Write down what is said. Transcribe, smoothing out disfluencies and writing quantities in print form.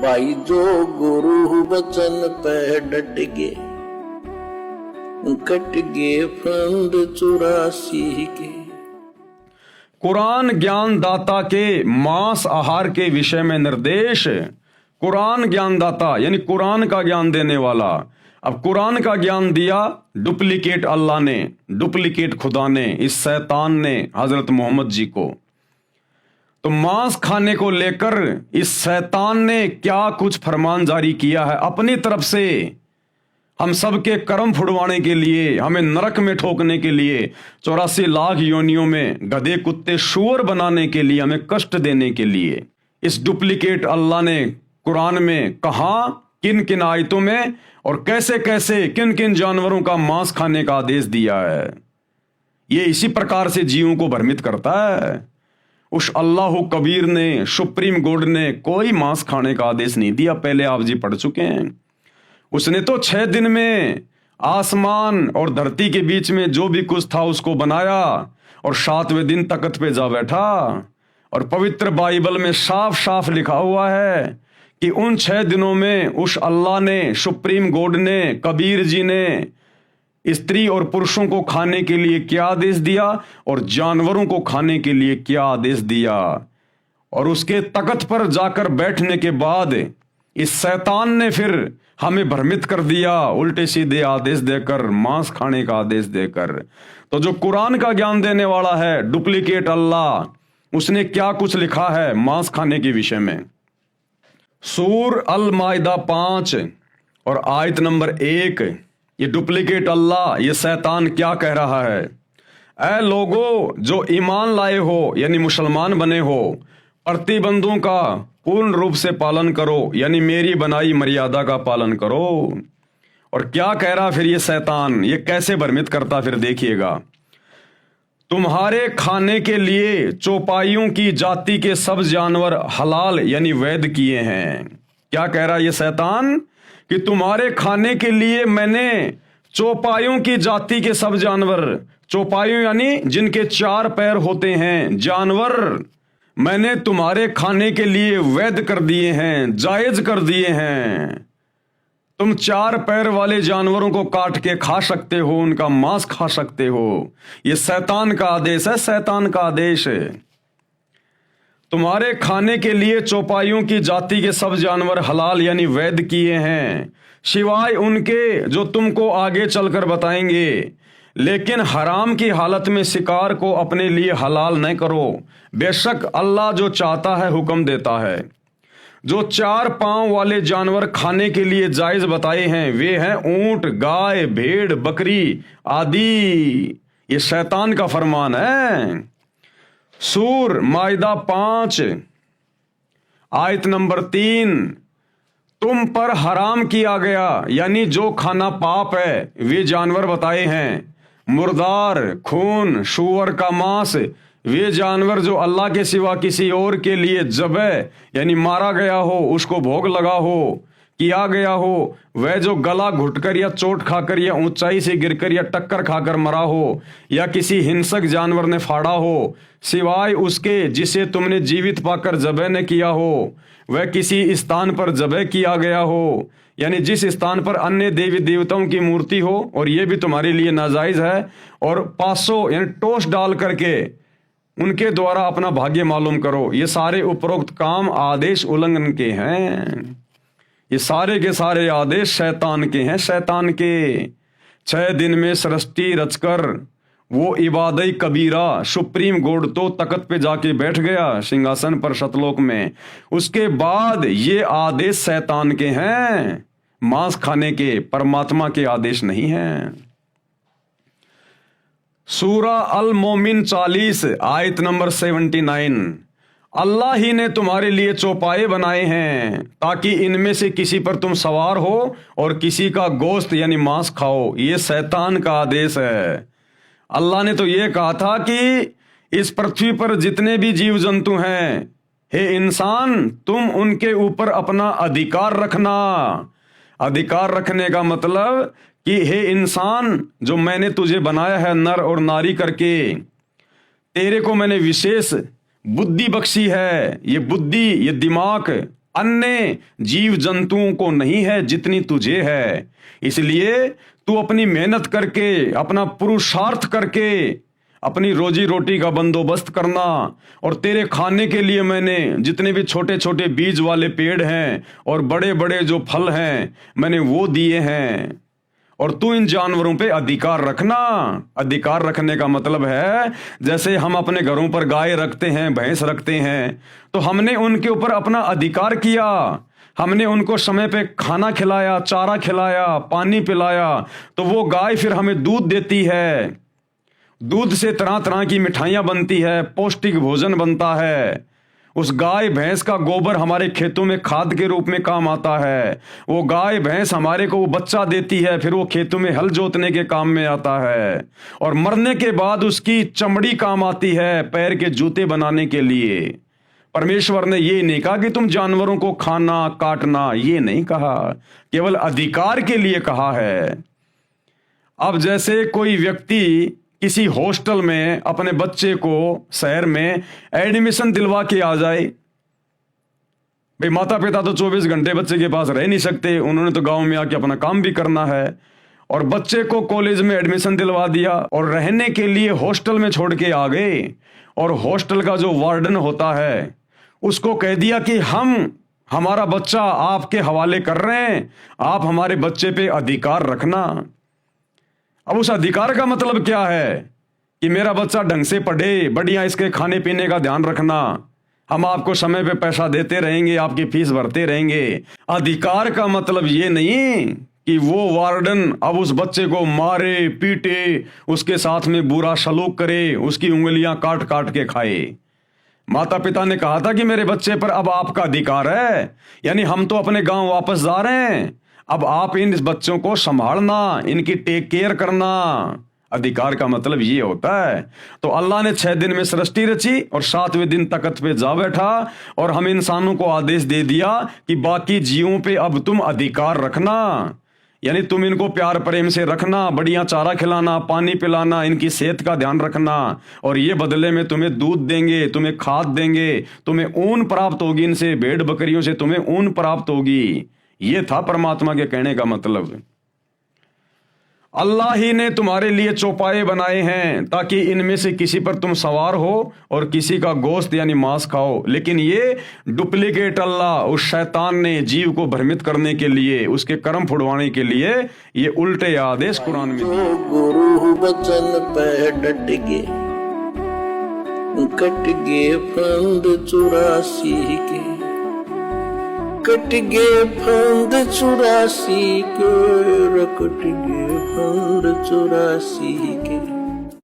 भाई जो गुरु वचन पे डट गए, कट गए फंद 84 के। कुरान ज्ञान दाता के मांस आहार के विषय में निर्देश। कुरान ज्ञान दाता यानी कुरान का ज्ञान देने वाला। अब कुरान का ज्ञान दिया डुप्लीकेट अल्लाह ने, डुप्लीकेट खुदा ने, इस शैतान ने हजरत मोहम्मद जी को। तो मांस खाने को लेकर इस शैतान ने क्या कुछ फरमान जारी किया है अपनी तरफ से, हम सबके कर्म फुड़वाने के लिए, हमें नरक में ठोकने के लिए, 84 लाख योनियों में गधे कुत्ते शुअर बनाने के लिए, हमें कष्ट देने के लिए इस डुप्लीकेट अल्लाह ने कुरान में कहा, किन किन आयतों में और कैसे कैसे किन किन जानवरों का मांस खाने का आदेश दिया है। ये इसी प्रकार से जीवों को भ्रमित करता है। उस अल्लाह कबीर ने, सुप्रीम कोर्ट ने कोई मांस खाने का आदेश नहीं दिया, पहले आप जी पढ़ चुके हैं। उसने तो 6 दिन में आसमान और धरती के बीच में जो भी कुछ था उसको बनाया और 7वें दिन तख्त पे जा बैठा। और पवित्र बाइबल में साफ साफ लिखा हुआ है कि उन 6 दिनों में उस अल्लाह ने, सुप्रीम कोर्ट ने, कबीर जी ने स्त्री और पुरुषों को खाने के लिए क्या आदेश दिया और जानवरों को खाने के लिए क्या आदेश दिया। और उसके तख्त पर जाकर बैठने के बाद इस शैतान ने फिर हमें भ्रमित कर दिया, उल्टे सीधे आदेश देकर, मांस खाने का आदेश देकर। तो जो कुरान का ज्ञान देने वाला है डुप्लीकेट अल्लाह, उसने क्या कुछ लिखा है मांस खाने के विषय में। सूर अल माइदा 5 और आयत नंबर 1, ये डुप्लीकेट अल्लाह, ये शैतान क्या कह रहा है। ऐ लोगो जो ईमान लाए हो यानी मुसलमान बने हो, प्रतिबंधों का पूर्ण रूप से पालन करो यानी मेरी बनाई मर्यादा का पालन करो। और क्या कह रहा फिर ये शैतान, ये कैसे भ्रमित करता फिर देखिएगा। तुम्हारे खाने के लिए चौपाइयों की जाति के सब जानवर हलाल यानी वैध किए हैं। क्या कह रहा ये शैतान कि तुम्हारे खाने के लिए मैंने चौपाइयों की जाति के सब जानवर, चौपाइयों यानी जिनके 4 पैर होते हैं जानवर, मैंने तुम्हारे खाने के लिए वैध कर दिए हैं, जायज कर दिए हैं। तुम 4 पैर वाले जानवरों को काट के खा सकते हो, उनका मांस खा सकते हो। यह शैतान का आदेश है, शैतान का आदेश है। तुम्हारे खाने के लिए चौपाइयों की जाति के सब जानवर हलाल यानी वैध किए हैं, सिवाय उनके जो तुमको आगे चलकर बताएंगे। लेकिन हराम की हालत में शिकार को अपने लिए हलाल न करो, बेशक अल्लाह जो चाहता है हुक्म देता है। जो 4 पांव वाले जानवर खाने के लिए जायज बताए हैं वे हैं ऊंट, गाय, भेड़, बकरी आदि। ये शैतान का फरमान है। सूर माइदा 5 आयत नंबर 3, तुम पर हराम किया गया यानी जो खाना पाप है वे जानवर बताए हैं, मुर्दार, खून, सूअर का मांस, वे जानवर जो अल्लाह के सिवा किसी और के लिए जबह यानी मारा गया हो, उसको भोग लगा हो, किया गया हो, वह जो गला घुटकर या चोट खाकर या ऊंचाई से गिरकर या टक्कर खाकर मरा हो या किसी हिंसक जानवर ने फाड़ा हो, सिवाय उसके जिसे तुमने जीवित पाकर जबह न किया हो, वह किसी स्थान पर जबह किया गया हो यानी जिस स्थान पर अन्य देवी देवताओं की मूर्ति हो और ये भी तुम्हारे लिए नाजायज है, और 500 यानी टोस डाल करके उनके द्वारा अपना भाग्य मालूम करो। ये सारे उपरोक्त काम आदेश उल्लंघन के हैं। ये सारे के सारे आदेश शैतान के हैं, शैतान के। 6 दिन में सृष्टि रचकर वो इबादई कबीरा सुप्रीम कोर्ट तो तख्त पे जाके बैठ गया सिंहासन पर सतलोक में। उसके बाद ये आदेश शैतान के हैं, मांस खाने के, परमात्मा के आदेश नहीं हैं। सूरा अल मोमिन 40 आयत नंबर 79, अल्लाह ही ने तुम्हारे लिए चौपाए बनाए हैं ताकि इनमें से किसी पर तुम सवार हो और किसी का गोश्त यानी मांस खाओ। ये शैतान का आदेश है। अल्लाह ने तो ये कहा था कि इस पृथ्वी पर जितने भी जीव जंतु हैं, हे इंसान, तुम उनके ऊपर अपना अधिकार रखना। अधिकार रखने का मतलब कि हे इंसान, जो मैंने तुझे बनाया है नर और नारी करके, तेरे को मैंने विशेष बुद्धि बख्शी है। ये बुद्धि, ये दिमाग अन्य जीव जंतुओं को नहीं है जितनी तुझे है। इसलिए तू अपनी मेहनत करके, अपना पुरुषार्थ करके अपनी रोजी रोटी का बंदोबस्त करना। और तेरे खाने के लिए मैंने जितने भी छोटे छोटे बीज वाले पेड़ हैं और बड़े बड़े जो फल हैं मैंने वो दिए हैं। और तू इन जानवरों पे अधिकार रखना। अधिकार रखने का मतलब है जैसे हम अपने घरों पर गाय रखते हैं, भैंस रखते हैं, तो हमने उनके ऊपर अपना अधिकार किया। हमने उनको समय पे खाना खिलाया, चारा खिलाया, पानी पिलाया, तो वो गाय फिर हमें दूध देती है। दूध से तरह तरह की मिठाइयां बनती है, पौष्टिक भोजन बनता है। उस गाय भैंस का गोबर हमारे खेतों में खाद के रूप में काम आता है। वो गाय भैंस हमारे को वो बच्चा देती है, फिर वो खेतों में हल जोतने के काम में आता है। और मरने के बाद उसकी चमड़ी काम आती है पैर के जूते बनाने के लिए। परमेश्वर ने ये नहीं कहा कि तुम जानवरों को खाना काटना, ये नहीं कहा, केवल अधिकार के लिए कहा है। अब जैसे कोई व्यक्ति किसी हॉस्टल में अपने बच्चे को शहर में एडमिशन दिलवा के आ जाए, भाई माता पिता तो 24 घंटे बच्चे के पास रह नहीं सकते, उन्होंने तो गांव में आके अपना काम भी करना है। और बच्चे को कॉलेज में एडमिशन दिलवा दिया और रहने के लिए हॉस्टल में छोड़ के आ गए। और हॉस्टल का जो वार्डन होता है उसको कह दिया कि हमारा बच्चा आपके हवाले कर रहे हैं, आप हमारे बच्चे पे अधिकार रखना। अब उस अधिकार का मतलब क्या है कि मेरा बच्चा ढंग से पढ़े, बढ़िया इसके खाने पीने का ध्यान रखना, हम आपको समय पे पैसा देते रहेंगे, आपकी फीस भरते रहेंगे। अधिकार का मतलब ये नहीं कि वो वार्डन अब उस बच्चे को मारे पीटे, उसके साथ में बुरा सलूक करे, उसकी उंगलियां काट काट के खाए। माता पिता ने कहा था कि मेरे बच्चे पर अब आपका अधिकार है, यानी हम तो अपने गांव वापस जा रहे हैं, अब आप इन बच्चों को संभालना, इनकी टेक केयर करना। अधिकार का मतलब ये होता है। तो अल्लाह ने 6 दिन में सृष्टि रची और 7वें दिन तख्त पे जा बैठा और हम इंसानों को आदेश दे दिया कि बाकी जीवों पे अब तुम अधिकार रखना, यानी तुम इनको प्यार प्रेम से रखना, बढ़िया चारा खिलाना, पानी पिलाना, इनकी सेहत का ध्यान रखना। और ये बदले में तुम्हें दूध देंगे, तुम्हें खाद देंगे, तुम्हें ऊन प्राप्त होगी, इनसे भेड़ बकरियों से तुम्हें ऊन प्राप्त होगी। ये था परमात्मा के कहने का मतलब। अल्लाह ही ने तुम्हारे लिए चौपाए बनाए हैं ताकि इनमें से किसी पर तुम सवार हो और किसी का गोश्त यानी मांस खाओ। लेकिन ये डुप्लीकेट अल्लाह, उस शैतान ने जीव को भ्रमित करने के लिए, उसके कर्म फुड़वाने के लिए ये उल्टे आदेश कुरान में दिए। गुरु बचन पे डट गे, कट गे फंद 84 के, कट गे फंद 84 के, कट गे फंद 84 के।